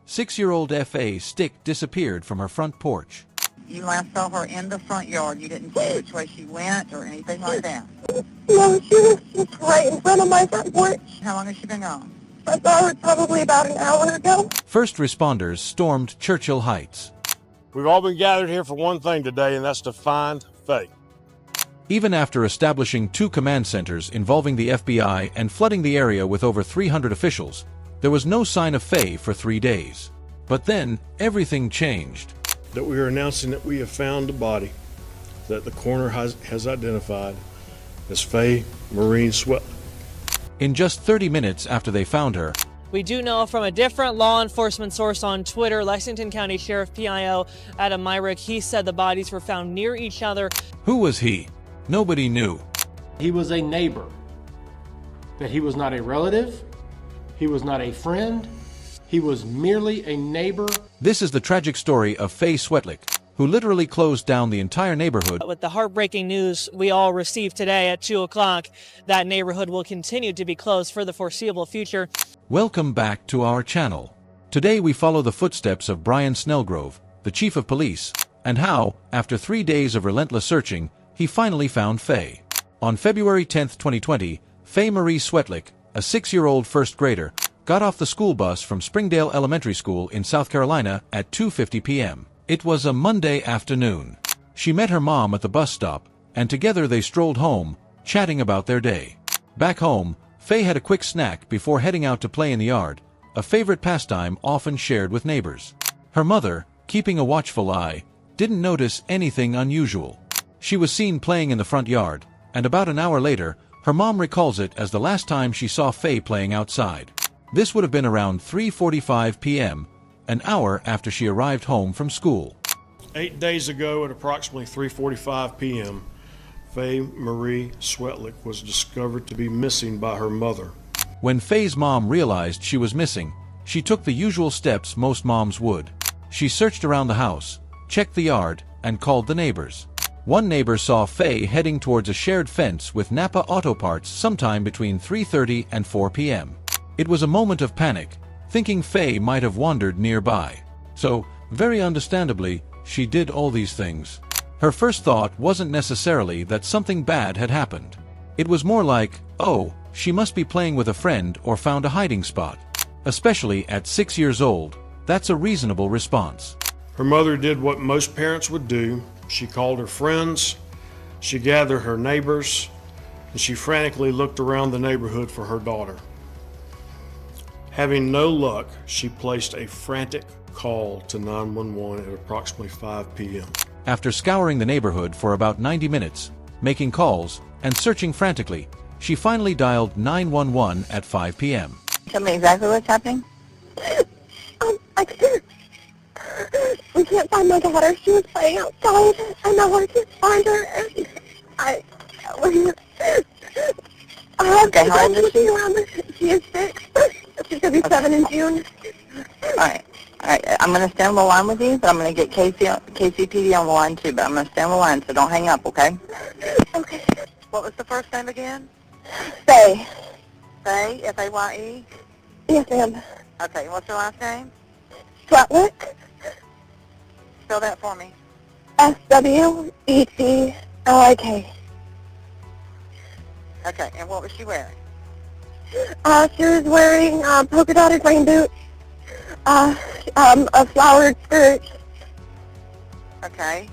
6-year-old Faye stick disappeared from her front porch. You last saw her in the front yard. You didn't see which way she went or anything like that? No, she was just right in front of my front porch. How long has she been gone? I saw her probably about an hour ago. First responders stormed Churchill Heights. We've all been gathered here for one thing today, and that's to find Faye. Even after establishing 2 command centers involving the FBI and flooding the area with over 300 officials, there was no sign of Faye for 3 days. But then, everything changed. That we are announcing that we have found the body that the coroner has identified as Faye Marie Swetlik. In just 30 minutes after they found her, we do know from a different law enforcement source on Twitter, Lexington County Sheriff PIO Adam Myrick, he said the bodies were found near each other. Who was he? Nobody knew. He was a neighbor. That he was not a relative. He was not a friend. He was merely a neighbor. This is the tragic story of Faye Swetlik, who literally closed down the entire neighborhood. With the heartbreaking news we all received today at 2 o'clock, that neighborhood will continue to be closed for the foreseeable future. Welcome back to our channel. Today we follow the footsteps of Bryon Snellgrove, the chief of police, and how, after 3 days of relentless searching, he finally found Faye. On February 10, 2020, Faye Marie Swetlik, a 6-year-old first grader, got off the school bus from Springdale Elementary School in South Carolina at 2:50 p.m. It was a Monday afternoon. She met her mom at the bus stop, and together they strolled home, chatting about their day. Back home, Faye had a quick snack before heading out to play in the yard, a favorite pastime often shared with neighbors. Her mother, keeping a watchful eye, didn't notice anything unusual. She was seen playing in the front yard, and about an hour later, her mom recalls it as the last time she saw Faye playing outside. This would have been around 3:45 p.m., an hour after she arrived home from school. 8 days ago at approximately 3:45 p.m., Faye Marie Swetlik was discovered to be missing by her mother. When Faye's mom realized she was missing, she took the usual steps most moms would. She searched around the house, checked the yard, and called the neighbors. One neighbor saw Faye heading towards a shared fence with Napa Auto Parts sometime between 3:30 and 4 p.m. It was a moment of panic, thinking Faye might have wandered nearby. So, very understandably, she did all these things. Her first thought wasn't necessarily that something bad had happened. It was more like, oh, she must be playing with a friend or found a hiding spot. Especially at 6 years old, that's a reasonable response. Her mother did what most parents would do. She called her friends, she gathered her neighbors, and she frantically looked around the neighborhood for her daughter. Having no luck, she placed a frantic call to 911 at approximately 5 p.m. After scouring the neighborhood for about 90 minutes, making calls, and searching frantically, she finally dialed 911 at 5 p.m. Tell me exactly what's happening. We can't find my daughter. She was playing outside, and now I can't find her. Okay, how old is she? She is 6. She's going to be 7 in June. All right. I'm going to stay on the line with you, but I'm going to get KCPD on the line too, but I'm going to stay on the line, so don't hang up, okay? Okay. What was the first name again? Faye. Faye, F-A-Y-E? Yes, ma'am. Okay, what's your last name? Swetlik. Spell that for me. S-W-E-T-L-I-K. Okay, and what was she wearing? She was wearing polka dotted rain boots, a flowered skirt, Okay.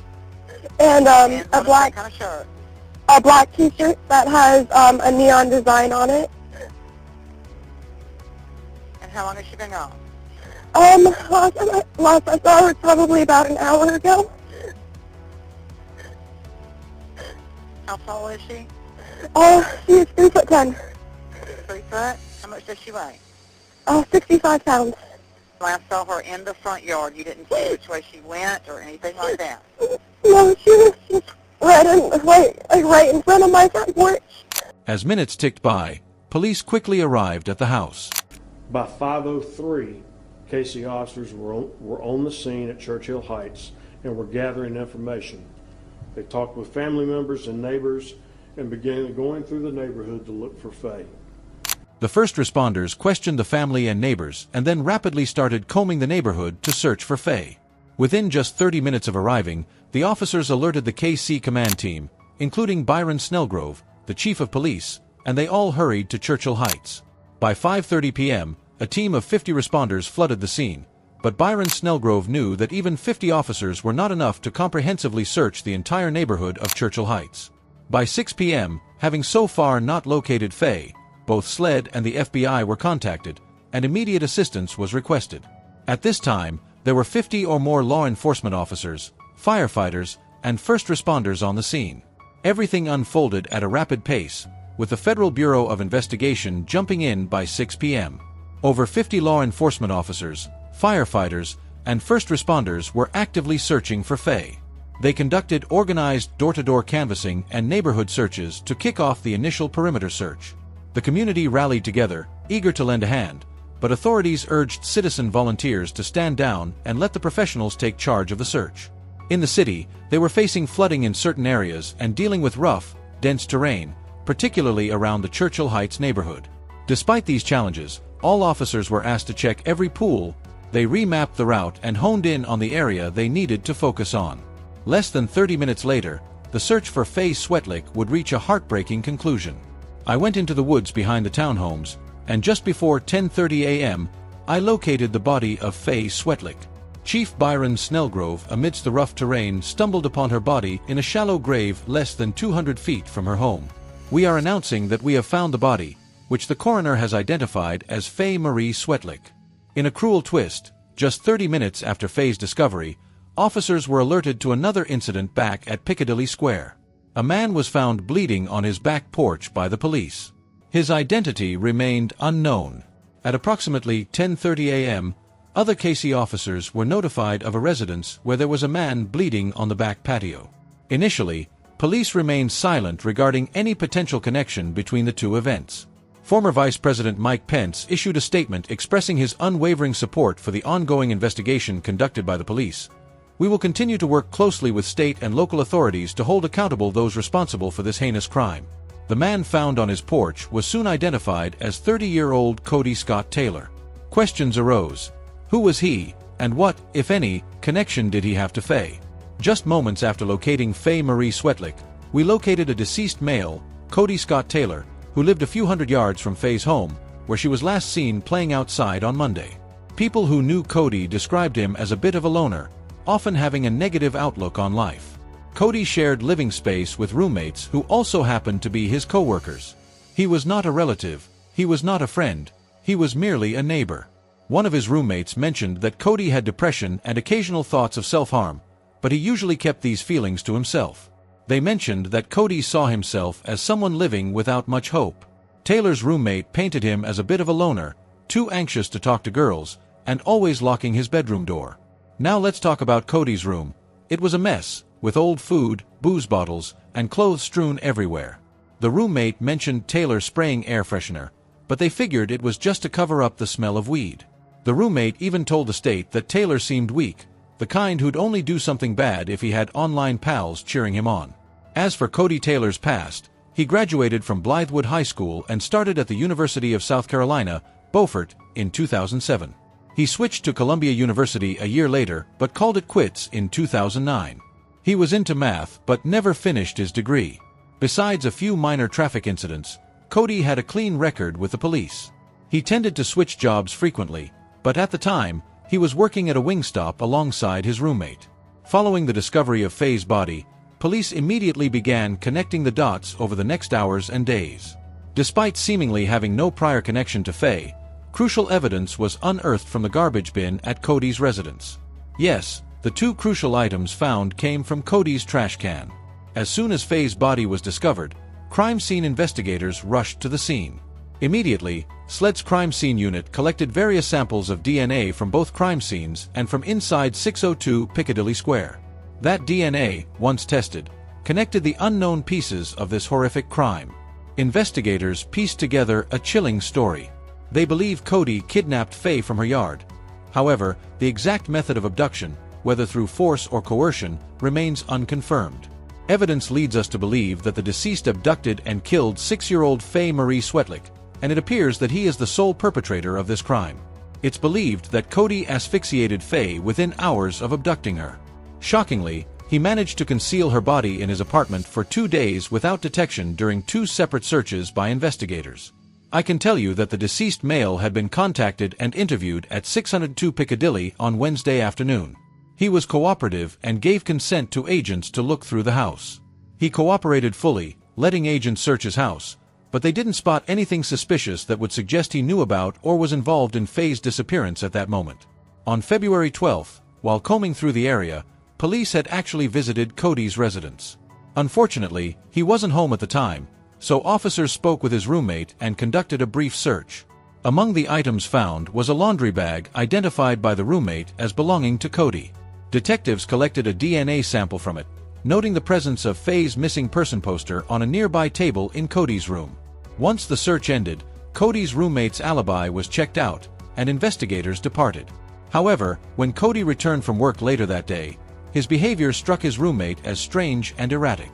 and And a what black kind of shirt? T-shirt that has a neon design on it. And how long has she been gone? Last I saw her was probably about an hour ago. How tall is she? She is 3'10". 3 foot? How much does she weigh? 65 pounds. Last saw her in the front yard. You didn't see which way she went or anything like that? No, she was just right in front of my front porch. As minutes ticked by, police quickly arrived at the house. By 5:03, Casey officers were on the scene at Churchill Heights and were gathering information. They talked with family members and neighbors and began going through the neighborhood to look for Faye. The first responders questioned the family and neighbors and then rapidly started combing the neighborhood to search for Faye. Within just 30 minutes of arriving, the officers alerted the KC command team, including Bryon Snellgrove, the chief of police, and they all hurried to Churchill Heights. By 5:30 p.m., a team of 50 responders flooded the scene, but Bryon Snellgrove knew that even 50 officers were not enough to comprehensively search the entire neighborhood of Churchill Heights. By 6 p.m., having so far not located Faye, both SLED and the FBI were contacted, and immediate assistance was requested. At this time, there were 50 or more law enforcement officers, firefighters, and first responders on the scene. Everything unfolded at a rapid pace, with the Federal Bureau of Investigation jumping in by 6 p.m. Over 50 law enforcement officers, firefighters, and first responders were actively searching for Faye. They conducted organized door-to-door canvassing and neighborhood searches to kick off the initial perimeter search. The community rallied together, eager to lend a hand, but authorities urged citizen volunteers to stand down and let the professionals take charge of the search. In the city, they were facing flooding in certain areas and dealing with rough, dense terrain, particularly around the Churchill Heights neighborhood. Despite these challenges, all officers were asked to check every pool. They remapped the route and honed in on the area they needed to focus on. Less than 30 minutes later, the search for Faye Swetlik would reach a heartbreaking conclusion. I went into the woods behind the townhomes, and just before 10:30 a.m., I located the body of Faye Swetlik. Chief Bryon Snellgrove, amidst the rough terrain, stumbled upon her body in a shallow grave less than 200 feet from her home. We are announcing that we have found the body, which the coroner has identified as Faye Marie Swetlik. In a cruel twist, just 30 minutes after Faye's discovery, officers were alerted to another incident back at Piccadilly Square. A man was found bleeding on his back porch by the police. His identity remained unknown. At approximately 10:30 a.m., other KC officers were notified of a residence where there was a man bleeding on the back patio. Initially, police remained silent regarding any potential connection between the two events. Former Vice President Mike Pence issued a statement expressing his unwavering support for the ongoing investigation conducted by the police. We will continue to work closely with state and local authorities to hold accountable those responsible for this heinous crime. The man found on his porch was soon identified as 30-year-old Cody Scott Taylor. Questions arose. Who was he, and what, if any, connection did he have to Faye? Just moments after locating Faye Marie Swetlik, we located a deceased male, Cody Scott Taylor, who lived a few hundred yards from Faye's home, where she was last seen playing outside on Monday. People who knew Cody described him as a bit of a loner, often having a negative outlook on life. Cody shared living space with roommates who also happened to be his co-workers. He was not a relative, he was not a friend, he was merely a neighbor. One of his roommates mentioned that Cody had depression and occasional thoughts of self-harm, but he usually kept these feelings to himself. They mentioned that Cody saw himself as someone living without much hope. Taylor's roommate painted him as a bit of a loner, too anxious to talk to girls, and always locking his bedroom door. Now let's talk about Cody's room. It was a mess, with old food, booze bottles, and clothes strewn everywhere. The roommate mentioned Taylor spraying air freshener, but they figured it was just to cover up the smell of weed. The roommate even told the state that Taylor seemed weak, the kind who'd only do something bad if he had online pals cheering him on. As for Cody Taylor's past, he graduated from Blythewood High School and started at the University of South Carolina, Beaufort, in 2007. He switched to Columbia University a year later but called it quits in 2009. He was into math but never finished his degree. Besides a few minor traffic incidents, Cody had a clean record with the police. He tended to switch jobs frequently, but at the time, he was working at a Wingstop alongside his roommate. Following the discovery of Faye's body, police immediately began connecting the dots over the next hours and days. Despite seemingly having no prior connection to Faye, crucial evidence was unearthed from the garbage bin at Cody's residence. Yes, the two crucial items found came from Cody's trash can. As soon as Faye's body was discovered, crime scene investigators rushed to the scene. Immediately, SLED's crime scene unit collected various samples of DNA from both crime scenes and from inside 602 Piccadilly Square. That DNA, once tested, connected the unknown pieces of this horrific crime. Investigators pieced together a chilling story. They believe Cody kidnapped Faye from her yard. However, the exact method of abduction, whether through force or coercion, remains unconfirmed. Evidence leads us to believe that the deceased abducted and killed 6-year-old Faye Marie Swetlik, and it appears that he is the sole perpetrator of this crime. It's believed that Cody asphyxiated Faye within hours of abducting her. Shockingly, he managed to conceal her body in his apartment for 2 days without detection during 2 separate searches by investigators. I can tell you that the deceased male had been contacted and interviewed at 602 Piccadilly on Wednesday afternoon. He was cooperative and gave consent to agents to look through the house. He cooperated fully, letting agents search his house, but they didn't spot anything suspicious that would suggest he knew about or was involved in Faye's disappearance at that moment. On February 12th, while combing through the area, police had actually visited Cody's residence. Unfortunately, he wasn't home at the time, so officers spoke with his roommate and conducted a brief search. Among the items found was a laundry bag identified by the roommate as belonging to Cody. Detectives collected a DNA sample from it, noting the presence of Faye's missing person poster on a nearby table in Cody's room. Once the search ended, Cody's roommate's alibi was checked out, and investigators departed. However, when Cody returned from work later that day, his behavior struck his roommate as strange and erratic.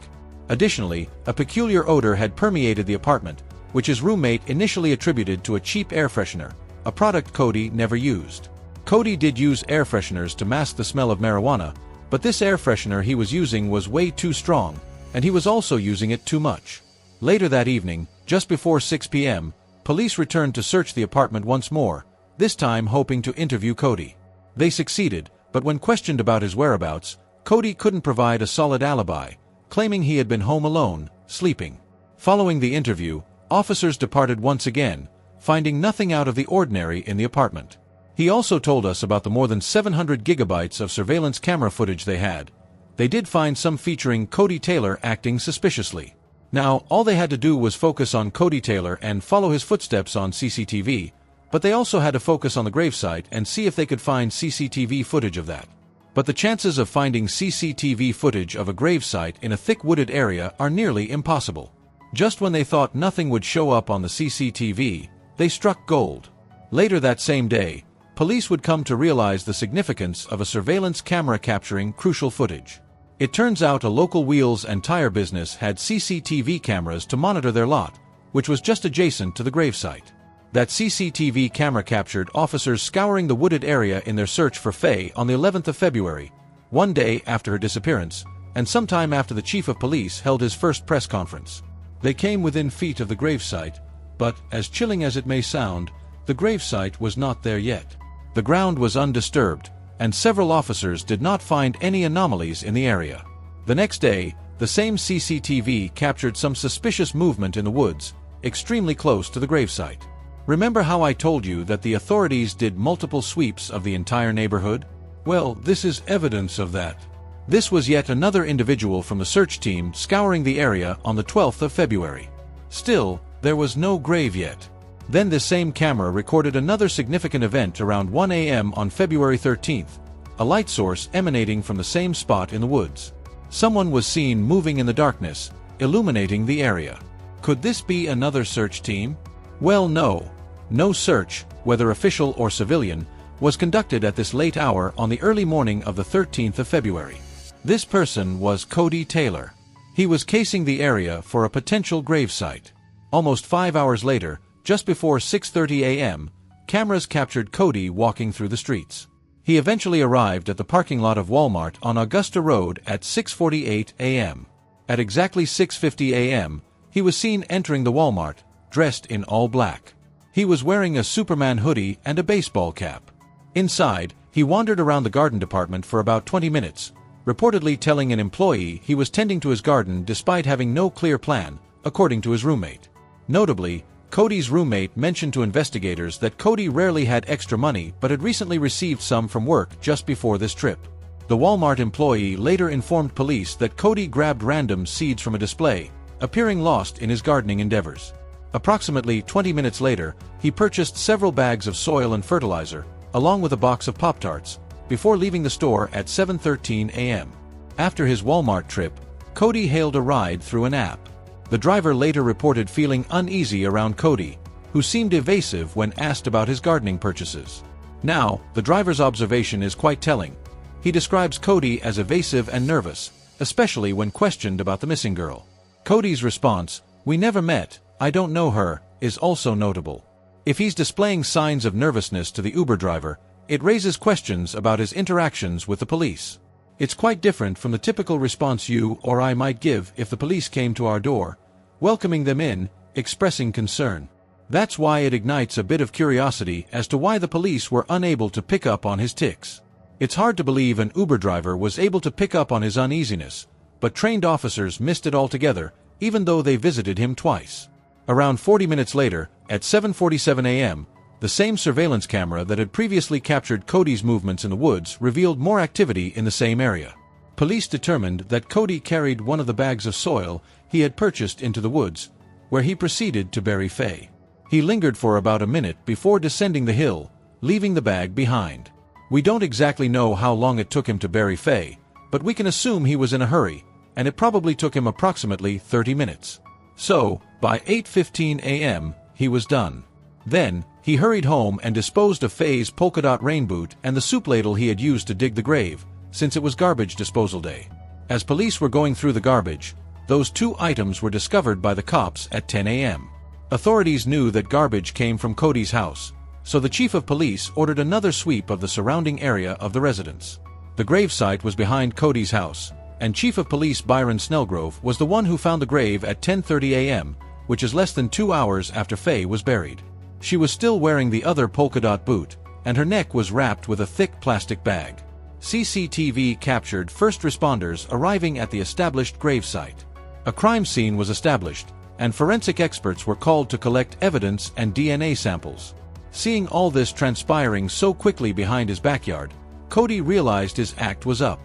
Additionally, a peculiar odor had permeated the apartment, which his roommate initially attributed to a cheap air freshener, a product Cody never used. Cody did use air fresheners to mask the smell of marijuana, but this air freshener he was using was way too strong, and he was also using it too much. Later that evening, just before 6 p.m., police returned to search the apartment once more, this time hoping to interview Cody. They succeeded, but when questioned about his whereabouts, Cody couldn't provide a solid alibi, claiming he had been home alone, sleeping. Following the interview, officers departed once again, finding nothing out of the ordinary in the apartment. He also told us about the more than 700 gigabytes of surveillance camera footage they had. They did find some featuring Cody Taylor acting suspiciously. Now, all they had to do was focus on Cody Taylor and follow his footsteps on CCTV, but they also had to focus on the gravesite and see if they could find CCTV footage of that. But the chances of finding CCTV footage of a gravesite in a thick wooded area are nearly impossible. Just when they thought nothing would show up on the CCTV, they struck gold. Later that same day, police would come to realize the significance of a surveillance camera capturing crucial footage. It turns out a local wheels and tire business had CCTV cameras to monitor their lot, which was just adjacent to the gravesite. That CCTV camera captured officers scouring the wooded area in their search for Faye on the 11th of February, 1 day after her disappearance, and sometime after the chief of police held his first press conference. They came within feet of the gravesite, but, as chilling as it may sound, the gravesite was not there yet. The ground was undisturbed, and several officers did not find any anomalies in the area. The next day, the same CCTV captured some suspicious movement in the woods, extremely close to the gravesite. Remember how I told you that the authorities did multiple sweeps of the entire neighborhood? Well, this is evidence of that. This was yet another individual from the search team scouring the area on the 12th of February. Still, there was no grave yet. Then this same camera recorded another significant event around 1 a.m. on February 13th, a light source emanating from the same spot in the woods. Someone was seen moving in the darkness, illuminating the area. Could this be another search team? Well, no. No search, whether official or civilian, was conducted at this late hour on the early morning of the 13th of February. This person was Cody Taylor. He was casing the area for a potential gravesite. Almost 5 hours later, just before 6:30 a.m., cameras captured Cody walking through the streets. He eventually arrived at the parking lot of Walmart on Augusta Road at 6:48 a.m. At exactly 6:50 a.m., he was seen entering the Walmart, dressed in all black. He was wearing a Superman hoodie and a baseball cap. Inside, he wandered around the garden department for about 20 minutes, reportedly telling an employee he was tending to his garden despite having no clear plan, according to his roommate. Notably, Cody's roommate mentioned to investigators that Cody rarely had extra money but had recently received some from work just before this trip. The Walmart employee later informed police that Cody grabbed random seeds from a display, appearing lost in his gardening endeavors. Approximately 20 minutes later, he purchased several bags of soil and fertilizer, along with a box of Pop-Tarts, before leaving the store at 7:13 a.m. After his Walmart trip, Cody hailed a ride through an app. The driver later reported feeling uneasy around Cody, who seemed evasive when asked about his gardening purchases. Now, the driver's observation is quite telling. He describes Cody as evasive and nervous, especially when questioned about the missing girl. Cody's response, "We never met, I don't know her," is also notable. If he's displaying signs of nervousness to the Uber driver, it raises questions about his interactions with the police. It's quite different from the typical response you or I might give if the police came to our door, welcoming them in, expressing concern. That's why it ignites a bit of curiosity as to why the police were unable to pick up on his tics. It's hard to believe an Uber driver was able to pick up on his uneasiness, but trained officers missed it altogether, even though they visited him twice. Around 40 minutes later, at 7:47 a.m., the same surveillance camera that had previously captured Cody's movements in the woods revealed more activity in the same area. Police determined that Cody carried one of the bags of soil he had purchased into the woods, where he proceeded to bury Faye. He lingered for about a minute before descending the hill, leaving the bag behind. We don't exactly know how long it took him to bury Faye, but we can assume he was in a hurry, and it probably took him approximately 30 minutes. So, by 8:15 a.m., he was done. Then, he hurried home and disposed of Faye's polka dot rain boot and the soup ladle he had used to dig the grave, since it was garbage disposal day. As police were going through the garbage, those two items were discovered by the cops at 10 a.m. Authorities knew that garbage came from Cody's house, so the chief of police ordered another sweep of the surrounding area of the residence. The gravesite was behind Cody's house, and Chief of Police Bryon Snellgrove was the one who found the grave at 10:30 a.m., which is less than 2 hours after Faye was buried. She was still wearing the other polka dot boot, and her neck was wrapped with a thick plastic bag. CCTV captured first responders arriving at the established gravesite. A crime scene was established, and forensic experts were called to collect evidence and DNA samples. Seeing all this transpiring so quickly behind his backyard, Cody realized his act was up.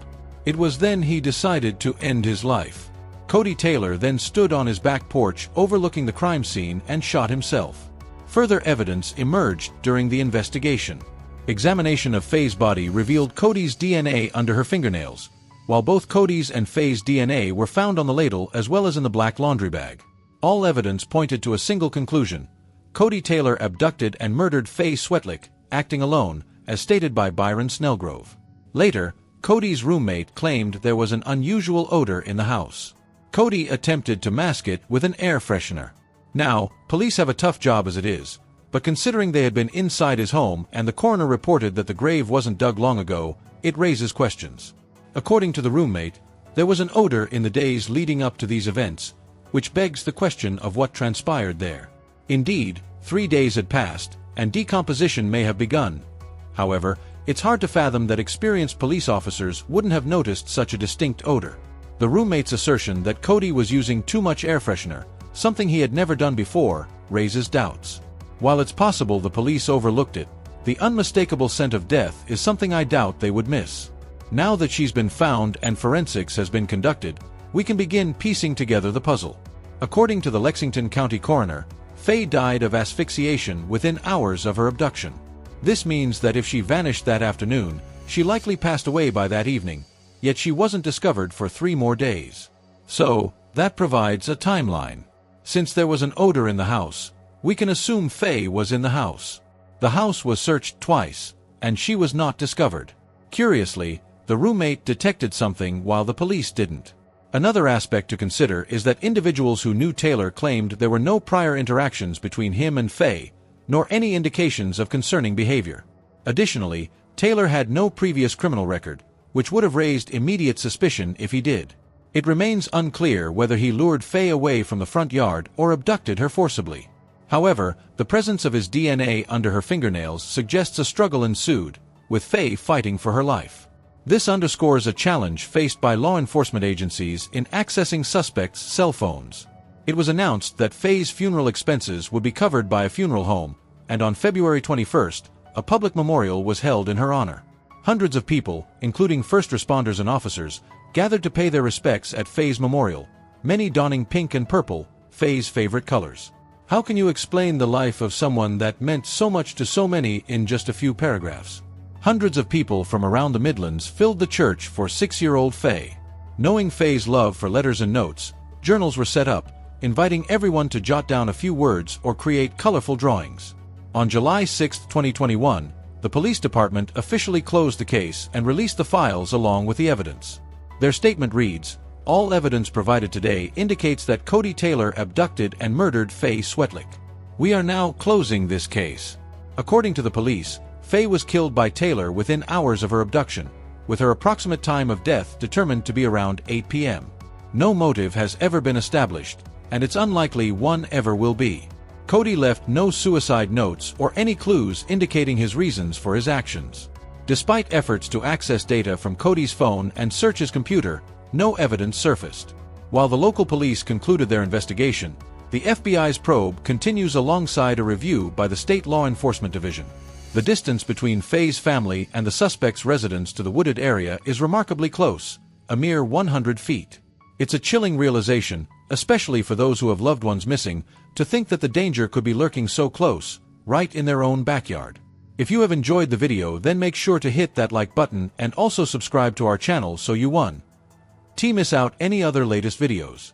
It was then he decided to end his life. Cody Taylor then stood on his back porch overlooking the crime scene and shot himself. Further evidence emerged during the investigation. Examination of Faye's body revealed Cody's DNA under her fingernails, while both Cody's and Faye's DNA were found on the ladle as well as in the black laundry bag. All evidence pointed to a single conclusion: Cody Taylor abducted and murdered Faye Swetlik, acting alone, as stated by Bryon Snellgrove. Later, Cody's roommate claimed there was an unusual odor in the house. Cody attempted to mask it with an air freshener. Now, police have a tough job as it is, but considering they had been inside his home and the coroner reported that the grave wasn't dug long ago, it raises questions. According to the roommate, there was an odor in the days leading up to these events, which begs the question of what transpired there. Indeed, 3 days had passed, and decomposition may have begun. However, it's hard to fathom that experienced police officers wouldn't have noticed such a distinct odor. The roommate's assertion that Cody was using too much air freshener, something he had never done before, raises doubts. While it's possible the police overlooked it, the unmistakable scent of death is something I doubt they would miss. Now that she's been found and forensics has been conducted, we can begin piecing together the puzzle. According to the Lexington County coroner, Faye died of asphyxiation within hours of her abduction. This means that if she vanished that afternoon, she likely passed away by that evening, yet she wasn't discovered for 3 more days. So, that provides a timeline. Since there was an odor in the house, we can assume Faye was in the house. The house was searched twice, and she was not discovered. Curiously, the roommate detected something while the police didn't. Another aspect to consider is that individuals who knew Taylor claimed there were no prior interactions between him and Faye, nor any indications of concerning behavior. Additionally, Taylor had no previous criminal record, which would have raised immediate suspicion if he did. It remains unclear whether he lured Faye away from the front yard or abducted her forcibly. However, the presence of his DNA under her fingernails suggests a struggle ensued, with Faye fighting for her life. This underscores a challenge faced by law enforcement agencies in accessing suspects' cell phones. It was announced that Faye's funeral expenses would be covered by a funeral home, and on February 21st, a public memorial was held in her honor. Hundreds of people, including first responders and officers, gathered to pay their respects at Faye's memorial, many donning pink and purple, Faye's favorite colors. How can you explain the life of someone that meant so much to so many in just a few paragraphs? Hundreds of people from around the Midlands filled the church for 6-year-old Faye. Knowing Faye's love for letters and notes, journals were set up, inviting everyone to jot down a few words or create colorful drawings. On July 6, 2021, the police department officially closed the case and released the files along with the evidence. Their statement reads, "All evidence provided today indicates that Cody Taylor abducted and murdered Faye Swetlik. We are now closing this case. According to the police, Faye was killed by Taylor within hours of her abduction, with her approximate time of death determined to be around 8 p.m. No motive has ever been established, and it's unlikely one ever will be. Cody left no suicide notes or any clues indicating his reasons for his actions. Despite efforts to access data from Cody's phone and search his computer, no evidence surfaced. While the local police concluded their investigation, the FBI's probe continues alongside a review by the State Law Enforcement Division. The distance between Faye's family and the suspect's residence to the wooded area is remarkably close, a mere 100 feet. It's a chilling realization, especially for those who have loved ones missing, to think that the danger could be lurking so close, right in their own backyard. If you have enjoyed the video, then make sure to hit that like button and also subscribe to our channel so you won't miss out any other latest videos.